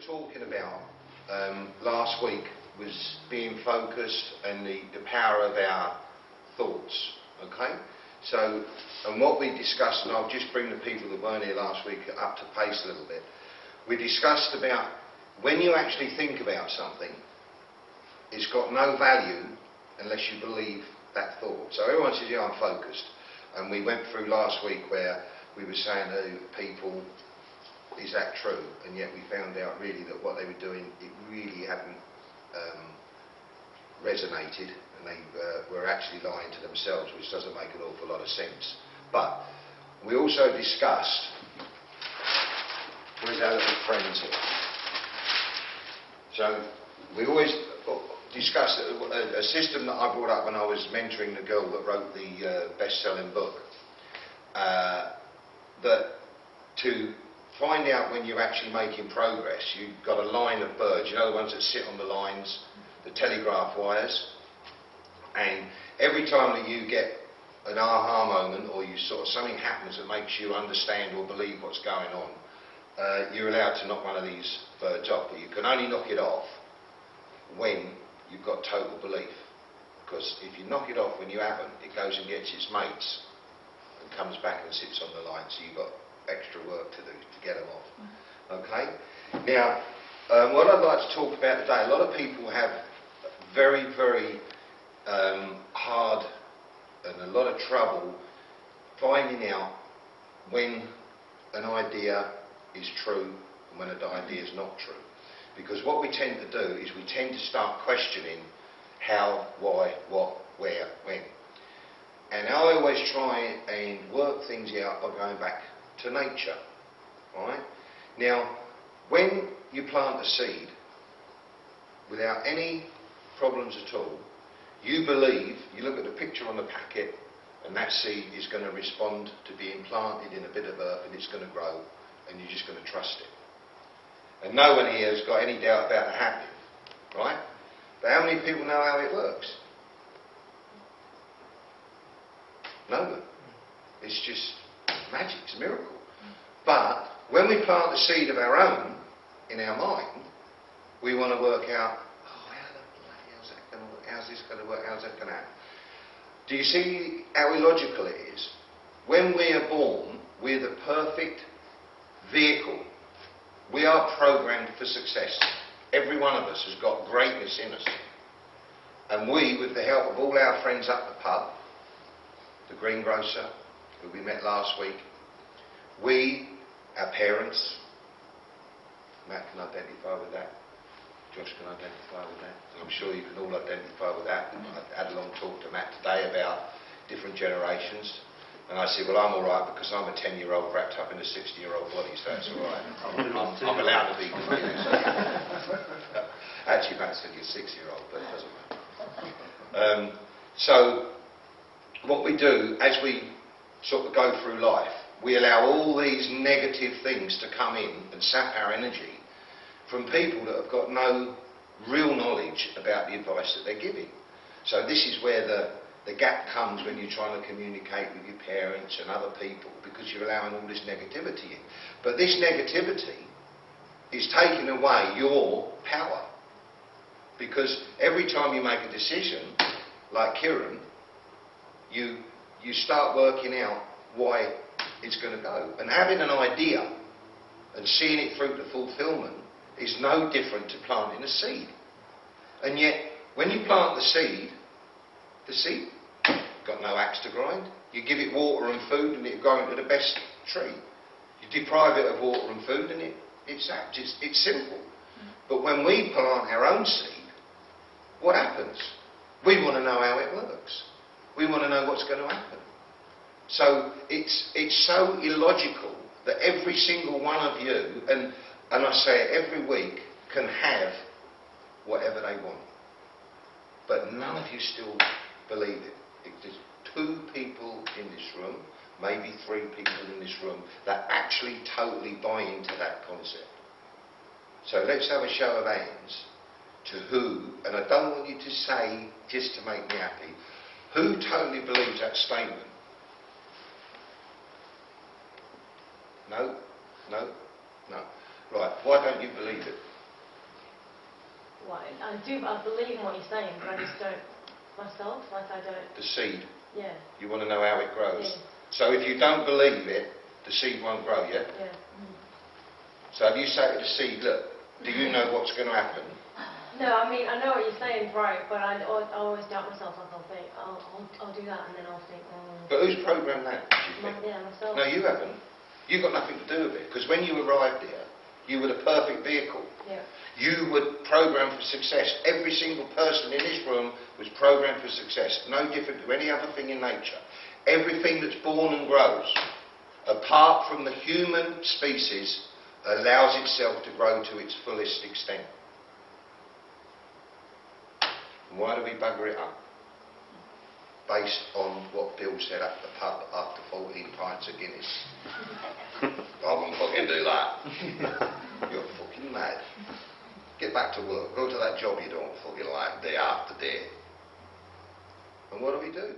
were talking about last week was being focused and the power of our thoughts, okay? So, and what we discussed, and I'll just bring the people that weren't here last week up to pace a little bit. We discussed about when you actually think about something, it's got no value unless you believe that thought. So everyone says, yeah, I'm focused. And we went through last week where we were saying to people, is that true? And yet we found out really that what they were doing, it really hadn't resonated, and they were actually lying to themselves, which doesn't make an awful lot of sense. But we also discussed, where's our little friends here? So we always discussed a system that I brought up when I was mentoring the girl that wrote the best-selling book, that to find out when you're actually making progress, you've got a line of birds, you know the ones that sit on the lines, the telegraph wires, and every time that you get an aha moment or you sort of something happens that makes you understand or believe what's going on, you're allowed to knock one of these birds off, but you can only knock it off when you've got total belief, because if you knock it off when you haven't, it goes and gets its mates and comes back and sits on the line, so you've got extra work to do to get them off. Okay? Now, what I'd like to talk about today, a lot of people have very, very hard and a lot of trouble finding out when an idea is true and when an idea is not true. Because what we tend to do is we tend to start questioning how, why, what, where, when. And I always try and work things out by going back to nature. Right? Now, when you plant a seed, without any problems at all, you believe, you look at the picture on the packet, and that seed is going to respond to being planted in a bit of earth, and it's going to grow, and you're just going to trust it. And no one here has got any doubt about it happening, right? But how many people know how it works? No one. It's just magic, it's a miracle. But when we plant the seed of our own in our mind, we want to work out, how's that going to work? How's this going to work? How's that going to happen? Do you see how illogical it is? When we are born, we're the perfect vehicle. We are programmed for success. Every one of us has got greatness in us. And we, with the help of all our friends up the pub, the greengrocer, who we met last week, we, our parents, Matt can identify with that, Josh can identify with that, I'm sure you can all identify with that. I had a long talk to Matt today about different generations. And I said, well, I'm all right because I'm a 10-year-old wrapped up in a 60-year-old body, so that's all right. I'm allowed to be confused. Actually, Matt said you're a 6-year-old, but it doesn't matter. So, what we do, as we sort of go through life, we allow all these negative things to come in and sap our energy from people that have got no real knowledge about the advice that they're giving. So this is where the gap comes when you're trying to communicate with your parents and other people, because you're allowing all this negativity in. But this negativity is taking away your power. Because every time you make a decision, like Kieran, you start working out why it's going to go. And having an idea and seeing it through to fulfilment is no different to planting a seed. And yet, when you plant the seed got no axe to grind. You give it water and food and it'll grow into the best tree. You deprive it of water and food and it's simple. But when we plant our own seed, what happens? We want to know how it works. We want to know what's going to happen. So it's so illogical that every single one of you, and I say it every week, can have whatever they want. But none of you still believe it. There's 2 people in this room, maybe 3 people in this room, that actually totally buy into that concept. So let's have a show of hands to who, and I don't want you to say just to make me happy, who totally believes that statement? No? No? No. Right, why don't you believe it? Like, I believe in what you're saying, but I just don't myself. Like, I don't. The seed. Yeah. You want to know how it grows. Yeah. So if you don't believe it, the seed won't grow, yeah? Yeah. So if you say to the seed, look, do you know what's going to happen? No, I mean, I know what you're saying, right, but I always doubt myself. Like, I'll think, I'll do that, and then I'll think, But who's programmed that, do you think? yeah, myself. No, you haven't. You've got nothing to do with it. Because when you arrived here, you were the perfect vehicle. Yeah. You were programmed for success. Every single person in this room was programmed for success. No different to any other thing in nature. Everything that's born and grows, apart from the human species, allows itself to grow to its fullest extent. Why do we bugger it up? Based on what Bill said at the pub after 14 pints of Guinness. I wouldn't fucking do that. You're fucking mad. Get back to work. Go to that job you don't fucking like day after day. And what do we do?